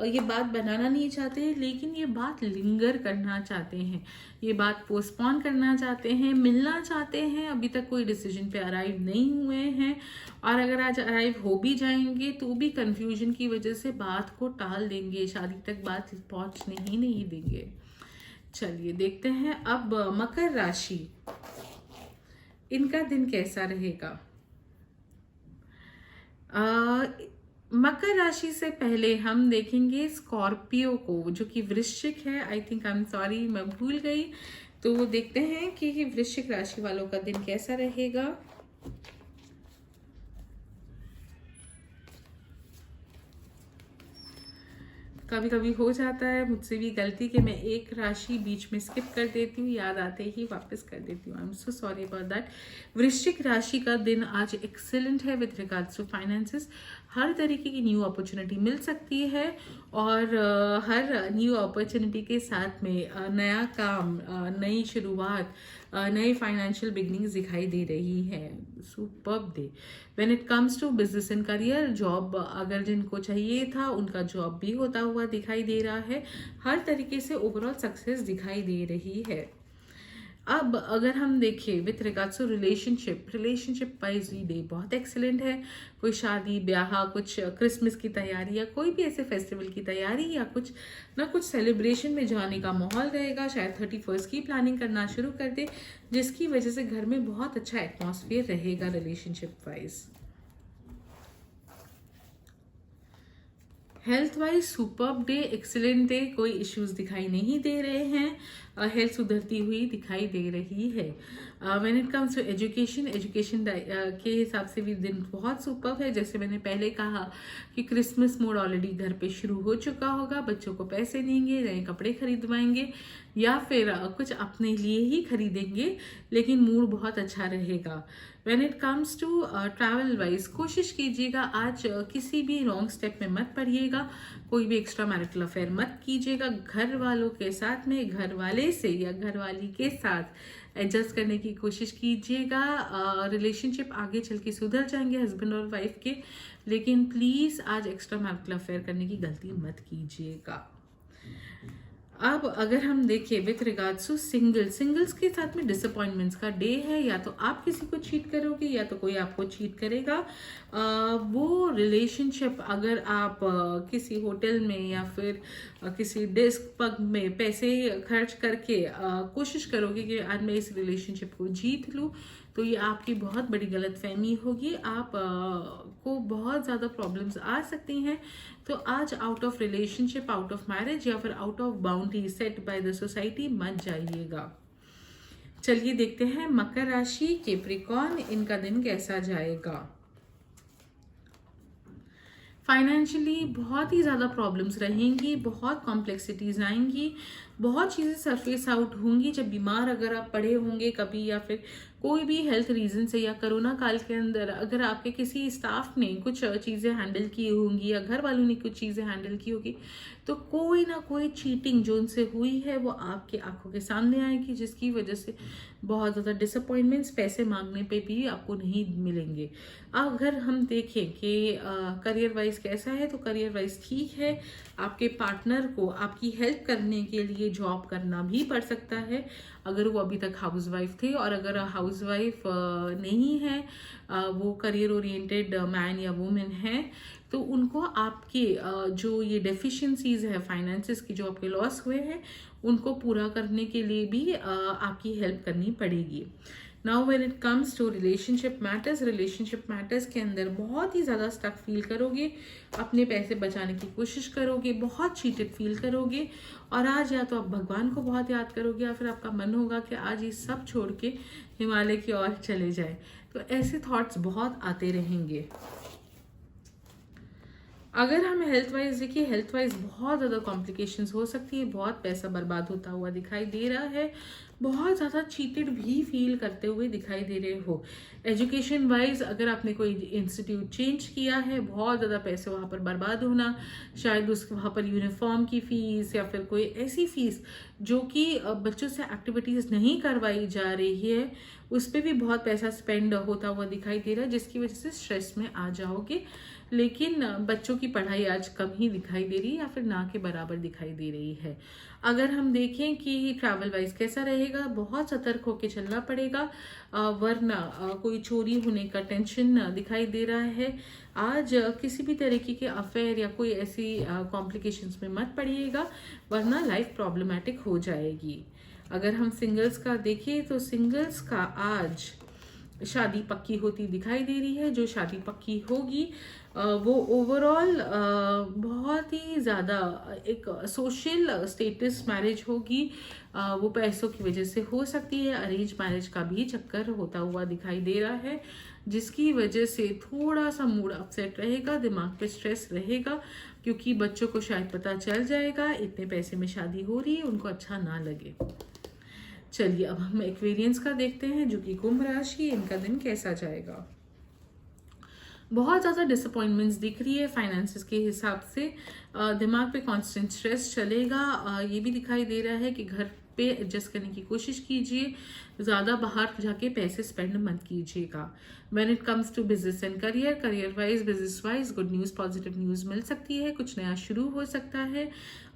ये बात बनाना नहीं चाहते, लेकिन ये बात लिंगर करना चाहते हैं, ये बात पोस्टपोन करना चाहते हैं, मिलना चाहते हैं। अभी तक कोई डिसीजन पे अराइव नहीं हुए हैं, और अगर आज अराइव हो भी जाएंगे तो भी कंफ्यूजन की वजह से बात को टाल देंगे, शादी तक बात पहुंचने ही नहीं देंगे। चलिए देखते हैं अब मकर राशि, इनका दिन कैसा रहेगा। मकर राशि से पहले हम देखेंगे स्कॉर्पियो को, जो कि वृश्चिक है। I think I am sorry, मैं भूल गई। तो देखते हैं कि वृश्चिक राशि वालों का दिन कैसा रहेगा। कभी कभी हो जाता है मुझसे भी गलती कि मैं एक राशि बीच में स्किप कर देती हूँ, याद आते ही वापस कर देती हूँ। I am so sorry about that. वृश्चिक राशि का दिन आज एक्सेलेंट है विद रिगार्ड्स टू फाइनेंसेस। हर तरीके की न्यू अपॉर्चुनिटी मिल सकती है, और हर न्यू अपॉर्चुनिटी के साथ में नया काम, नई शुरुआत, नई फाइनेंशियल बिगनिंग्स दिखाई दे रही है। Superb day when it comes to business and career. Job अगर जिनको चाहिए था उनका जॉब भी होता हुआ दिखाई दे रहा है। हर तरीके से ओवरऑल सक्सेस दिखाई दे रही है। अब अगर हम देखें with regards to relationship wise day बहुत एक्सेलेंट है। कोई शादी ब्याह, कुछ क्रिसमस की तैयारी या कोई भी ऐसे फेस्टिवल की तैयारी या कुछ ना कुछ सेलिब्रेशन में जाने का माहौल रहेगा। शायद 31 की प्लानिंग करना शुरू कर दे, जिसकी वजह से घर में बहुत अच्छा एटमॉस्फेयर रहेगा relationship wise. Health wise superb day, excellent day, कोई इश्यूज दिखाई नहीं दे रहे हैं। हेल्थ सुधरती हुई दिखाई दे रही है। When it comes to education, education के हिसाब से भी दिन बहुत सुपर्ब है। जैसे मैंने पहले कहा कि क्रिसमस मोड ऑलरेडी घर पे शुरू हो चुका होगा। बच्चों को पैसे देंगे, नए कपड़े खरीदवाएंगे या फिर कुछ अपने लिए ही खरीदेंगे, लेकिन मूड बहुत अच्छा रहेगा। When it comes to travel wise, कोशिश कीजिएगा आज किसी भी रॉन्ग स्टेप में मत पड़िएगा, कोई भी एक्स्ट्रा मैरिटल अफेयर मत कीजिएगा। घर वालों के साथ में, घर वाले से या घर वाली के साथ एडजस्ट करने की कोशिश कीजिएगा। रिलेशनशिप आगे चल के सुधर जाएंगे हस्बैंड और वाइफ के, लेकिन प्लीज आज एक्स्ट्रा मैरिटल अफेयर करने की गलती मत कीजिएगा। अब अगर हम देखें विथ रिगार्ड्स टू सिंगल्स के साथ में डिसअपॉइंटमेंट्स का डे है। या तो आप किसी को चीट करोगे या तो कोई आपको चीट करेगा। वो रिलेशनशिप अगर आप किसी होटल में या फिर किसी डिस्क पब में पैसे खर्च करके कोशिश करोगे कि आज मैं इस रिलेशनशिप को जीत लूँ, तो ये आपकी बहुत बड़ी गलतफहमी होगी। आप को बहुत ज़्यादा प्रॉब्लम्स आ सकती हैं। तो आज out of relationship, out of marriage या फिर out of boundary set by the society मत जाइएगा। चलिए देखते हैं मकर राशि, कैप्रिकॉर्न, इनका दिन कैसा जाएगा। फाइनेंशियली बहुत ही ज़्यादा प्रॉब्लम्स रहेंगी, बहुत कॉम्प्लेक्सिटीज आएंगी, बहुत चीज़ें सरफेस आउट होंगी। जब बीमार अगर आप पड़े होंगे कभी या फिर कोई भी हेल्थ रीजन से, या कोरोना काल के अंदर अगर आपके किसी स्टाफ ने कुछ चीज़ें हैंडल की होंगी या घर वालों ने कुछ चीज़ें हैंडल की होगी, तो कोई ना कोई चीटिंग जो उनसे हुई है वो आपकी आंखों के सामने आएगी, जिसकी वजह से बहुत ज़्यादा डिसअपॉइंटमेंट्स, पैसे मांगने पे भी आपको नहीं मिलेंगे। अगर हम देखें कि करियर वाइज कैसा है, तो करियर वाइज ठीक है। आपके पार्टनर को आपकी हेल्प करने के लिए जॉब करना भी पड़ सकता है अगर वो अभी तक हाउसवाइफ थे, और अगर हाउसवाइफ नहीं है, वो करियर ओरिएंटेड मैन या वुमेन है, तो उनको आपके जो ये डेफिशिएंसीज है फाइनेंसेस की, जो आपके लॉस हुए हैं, उनको पूरा करने के लिए भी आपकी हेल्प करनी पड़ेगी। Now when it comes to relationship matters के अंदर बहुत ही ज़्यादा स्टक फील करोगे, अपने पैसे बचाने की कोशिश करोगे, बहुत चीटेड फील करोगे, और आज या तो आप भगवान को बहुत याद करोगे या फिर आपका मन होगा कि आज ये सब छोड़ के हिमालय की ओर चले जाए। तो ऐसे थॉट्स बहुत आते रहेंगे। अगर हम हेल्थ वाइज देखिए, हेल्थ वाइज बहुत ज़्यादा कॉम्प्लिकेशंस हो सकती है, बहुत पैसा बर्बाद होता हुआ दिखाई दे रहा है, बहुत ज़्यादा चीटेड भी फील करते हुए दिखाई दे रहे हो। एजुकेशन वाइज अगर आपने कोई इंस्टीट्यूट चेंज किया है, बहुत ज़्यादा पैसे वहाँ पर बर्बाद होना, शायद उस वहाँ पर यूनिफॉर्म की फ़ीस या फिर कोई ऐसी फ़ीस जो कि बच्चों से एक्टिविटीज़ नहीं करवाई जा रही है, उस पर भी बहुत पैसा स्पेंड होता हुआ दिखाई दे रहा है, जिसकी वजह से स्ट्रेस में आ जाओगे। लेकिन बच्चों की पढ़ाई आज कम ही दिखाई दे रही है या फिर ना के बराबर दिखाई दे रही है। अगर हम देखें कि ट्रैवल वाइज कैसा रहेगा, बहुत सतर्क होकर चलना पड़ेगा, वरना कोई चोरी होने का टेंशन दिखाई दे रहा है। आज किसी भी तरीके के अफेयर या कोई ऐसी कॉम्प्लिकेशंस में मत पड़िएगा, वरना लाइफ प्रॉब्लमेटिक हो जाएगी। अगर हम सिंगल्स का देखें तो सिंगल्स का आज शादी पक्की होती दिखाई दे रही है। जो शादी पक्की होगी वो ओवरऑल बहुत ही ज़्यादा एक सोशल स्टेटस मैरिज होगी, वो पैसों की वजह से हो सकती है। अरेंज मैरिज का भी चक्कर होता हुआ दिखाई दे रहा है, जिसकी वजह से थोड़ा सा मूड अपसेट रहेगा, दिमाग पे स्ट्रेस रहेगा, क्योंकि बच्चों को शायद पता चल जाएगा इतने पैसे में शादी हो रही है, उनको अच्छा ना लगे। चलिए अब हम एक्वेरियंस का देखते हैं, जो कि कुंभ राशि, इनका दिन कैसा जाएगा। बहुत ज़्यादा डिसअपॉइंटमेंट्स दिख रही है फाइनेंसेस के हिसाब से, दिमाग पे कांस्टेंट स्ट्रेस चलेगा। ये भी दिखाई दे रहा है कि घर पे एडजस्ट करने की कोशिश कीजिए, ज़्यादा बाहर जाके पैसे स्पेंड मत कीजिएगा। When it comes to business and career wise, business wise good news, positive news मिल सकती है, कुछ नया शुरू हो सकता है,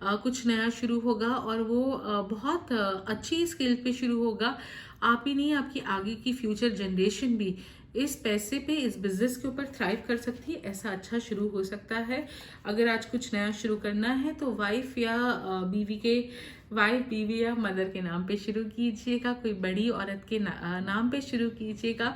कुछ नया शुरू होगा और वो बहुत अच्छी स्केल पे शुरू होगा। आप ही नहीं, आपकी आगे की फ्यूचर जनरेशन भी इस पैसे पे, इस बिजनेस के ऊपर थ्राइव कर सकती है। ऐसा अच्छा शुरू हो सकता है। अगर आज कुछ नया शुरू करना है तो वाइफ बीवी या मदर के नाम पे शुरू कीजिएगा, कोई बड़ी औरत के नाम पे शुरू कीजिएगा,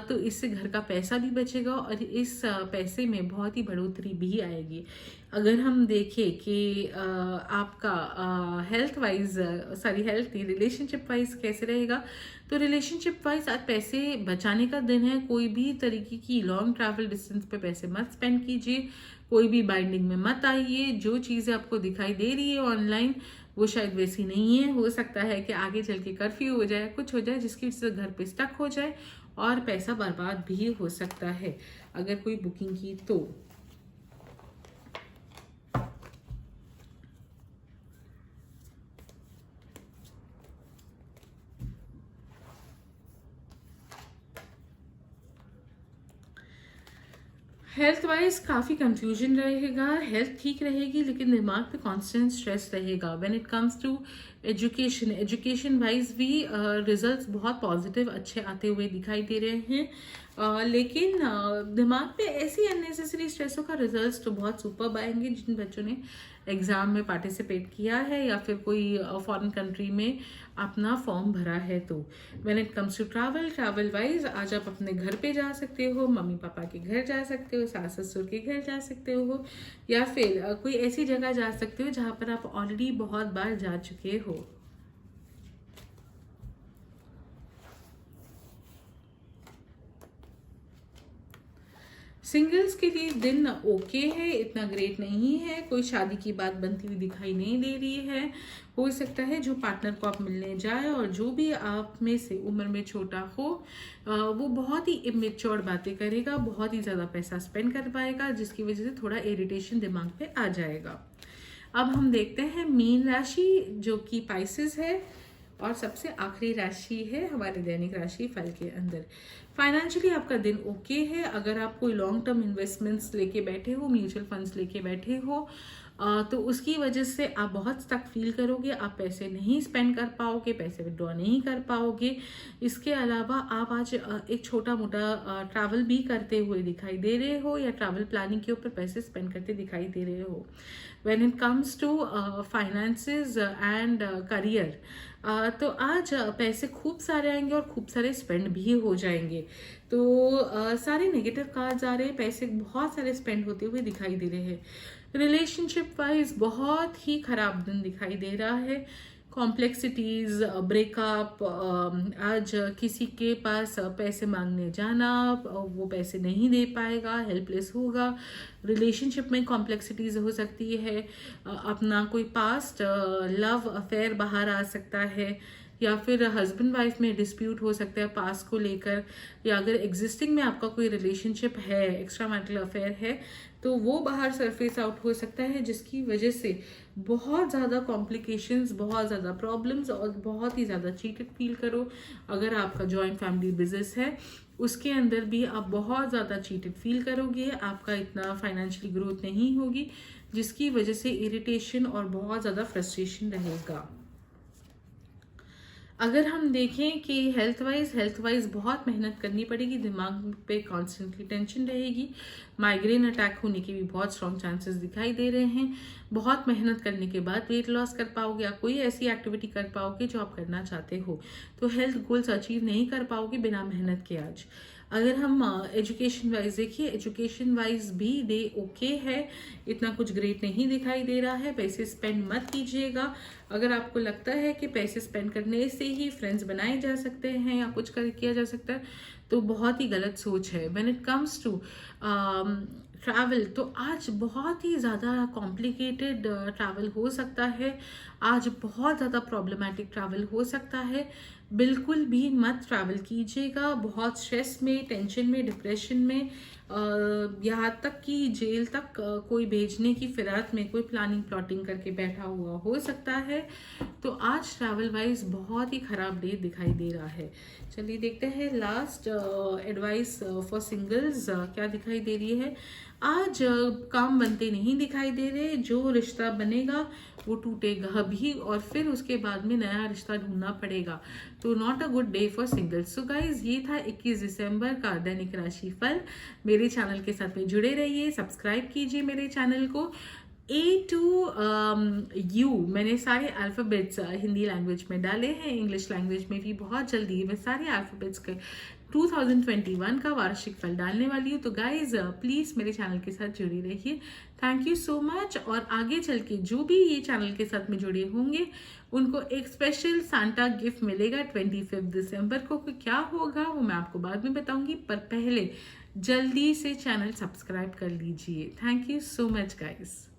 तो इससे घर का पैसा भी बचेगा और इस पैसे में बहुत ही बढ़ोतरी भी आएगी। अगर हम देखें कि आपका हेल्थ वाइज हेल्थ नहीं, रिलेशनशिप वाइज कैसे रहेगा, तो रिलेशनशिप वाइज आज पैसे बचाने का दिन है। कोई भी तरीके की लॉन्ग ट्रैवल डिस्टेंस पे पैसे मत स्पेंड कीजिए, कोई भी बाइंडिंग में मत आइए। जो चीज़ें आपको दिखाई दे रही है ऑनलाइन वो शायद वैसी नहीं है। हो सकता है कि आगे चल के कर्फ्यू हो जाए, कुछ हो जाए जिसकी वजह से घर पे स्टक हो जाए और पैसा बर्बाद भी हो सकता है अगर कोई बुकिंग की तो। हेल्थ वाइज काफ़ी कंफ्यूजन रहेगा। हेल्थ ठीक रहेगी लेकिन दिमाग पे कांस्टेंट स्ट्रेस रहेगा। When it comes to education wise भी रिजल्ट्स बहुत पॉजिटिव अच्छे आते हुए दिखाई दे रहे हैं। लेकिन दिमाग पे ऐसी अननेसेसरी स्ट्रेसों का रिजल्ट्स तो बहुत सुपर्ब आएंगे जिन बच्चों ने एग्ज़ाम में पार्टिसिपेट किया है या फिर कोई फॉरेन कंट्री में अपना फॉर्म भरा है। तो when it comes to travel wise आज आप अपने घर पे जा सकते हो, मम्मी पापा के घर जा सकते हो, सास ससुर के घर जा सकते हो, या फिर कोई ऐसी जगह जा सकते हो जहाँ पर आप ऑलरेडी बहुत बार जा चुके हो। सिंगल्स के लिए दिन ओके है, इतना ग्रेट नहीं है। कोई शादी की बात बनती हुई दिखाई नहीं दे रही है। हो सकता है जो पार्टनर को आप मिलने जाए और जो भी आप में से उम्र में छोटा हो वो बहुत ही इमेच्योर बातें करेगा, बहुत ही ज़्यादा पैसा स्पेंड कर पाएगा जिसकी वजह से थोड़ा इरिटेशन दिमाग पे आ जाएगा। अब हम देखते हैं मीन राशि जो कि पाइसेस है और सबसे आखिरी राशि है हमारे दैनिक राशि फल के अंदर। फाइनेंशियली आपका दिन ओके है। अगर आप कोई लॉन्ग टर्म इन्वेस्टमेंट्स लेके बैठे हो, म्यूचुअल फंड्स लेके बैठे हो, तो उसकी वजह से आप बहुत स्टक फील करोगे। आप पैसे नहीं स्पेंड कर पाओगे, पैसे विड्रॉ नहीं कर पाओगे। इसके अलावा आप आज एक छोटा मोटा ट्रैवल भी करते हुए दिखाई दे रहे हो या ट्रैवल प्लानिंग के ऊपर पैसे स्पेंड करते दिखाई दे रहे हो। When it comes to finances and career, तो आज पैसे खूब सारे आएंगे और खूब सारे स्पेंड भी हो जाएंगे। तो सारे नेगेटिव कार्ड्स आ रहे हैं, पैसे बहुत सारे स्पेंड होते हुए दिखाई दे रहे हैं। रिलेशनशिप वाइज बहुत ही खराब दिन दिखाई दे रहा है। कॉम्प्लेक्सिटीज, ब्रेकअप, आज किसी के पास पैसे मांगने जाना, वो पैसे नहीं दे पाएगा, हेल्पलेस होगा। रिलेशनशिप में कॉम्प्लेक्सिटीज हो सकती है, अपना कोई पास्ट लव अफेयर बाहर आ सकता है, या फिर हस्बैंड वाइफ में डिस्प्यूट हो सकता है पास्ट को लेकर, या अगर एग्जिस्टिंग में आपका कोई रिलेशनशिप है, एक्स्ट्रा मैरिटल अफेयर है, तो वो बाहर सरफेस आउट हो सकता है जिसकी वजह से बहुत ज़्यादा कॉम्प्लिकेशंस, बहुत ज़्यादा प्रॉब्लम्स और बहुत ही ज़्यादा चीटेड फील करो। अगर आपका जॉइंट फैमिली बिजनेस है उसके अंदर भी आप बहुत ज़्यादा चीटेड फील करोगे। आपका इतना फाइनेंशियली ग्रोथ नहीं होगी जिसकी वजह से इरिटेशन और बहुत ज़्यादा फ्रस्ट्रेशन रहेगा। अगर हम देखें कि हेल्थ वाइज बहुत मेहनत करनी पड़ेगी, दिमाग पे कॉन्स्टेंटली टेंशन रहेगी। माइग्रेन अटैक होने के भी बहुत स्ट्रॉन्ग चांसेस दिखाई दे रहे हैं। बहुत मेहनत करने के बाद वेट लॉस कर पाओगे या कोई ऐसी एक्टिविटी कर पाओगे जो आप करना चाहते हो, तो हेल्थ गोल्स अचीव नहीं कर पाओगे बिना मेहनत के आज। अगर हम एजुकेशन वाइज देखिए, एजुकेशन वाइज भी डे ओके है, इतना कुछ ग्रेट नहीं दिखाई दे रहा है। पैसे स्पेंड मत कीजिएगा। अगर आपको लगता है कि पैसे स्पेंड करने से ही फ्रेंड्स बनाए जा सकते हैं या कुछ किया जा सकता है, तो बहुत ही गलत सोच है। When it comes to travel, तो आज बहुत ही ज़्यादा कॉम्प्लिकेटेड ट्रैवल हो सकता है। आज बहुत ज़्यादा प्रॉब्लमेटिक ट्रैवल हो सकता है। बिल्कुल भी मत ट्रैवल कीजिएगा बहुत स्ट्रेस में, टेंशन में, डिप्रेशन में, यहाँ तक कि जेल तक कोई भेजने की फिराक में कोई प्लानिंग प्लॉटिंग करके बैठा हुआ हो सकता है। तो आज ट्रैवल वाइज बहुत ही खराब डे दिखाई दे रहा है। चलिए देखते हैं लास्ट एडवाइस फॉर सिंगल्स क्या दिखाई दे रही है। आज काम बनते नहीं दिखाई दे रहे। जो रिश्ता बनेगा वो टूटेगा भी और फिर उसके बाद में नया रिश्ता ढूंढना पड़ेगा। तो not a good day for singles. So guys, ये था 21 दिसंबर का दैनिक राशि फल। मेरे चैनल के साथ में जुड़े रहिए, सब्सक्राइब कीजिए मेरे चैनल को। A to U मैंने सारे अल्फ़ाबेट्स हिंदी लैंग्वेज में डाले हैं, इंग्लिश लैंग्वेज में भी बहुत जल्दी मैं सारे अल्फ़ाबेट्स के 2021 का वार्षिक फल डालने वाली हूँ। तो गाइज प्लीज मेरे चैनल के साथ जुड़े रहिए। Thank you so much. और आगे चल के जो भी ये चैनल के साथ में जुड़े होंगे उनको एक स्पेशल सांता गिफ्ट मिलेगा 25 दिसंबर को। क्या होगा वो मैं आपको बाद में बताऊंगी, पर पहले जल्दी से चैनल सब्सक्राइब कर लीजिए। Thank you so much guys.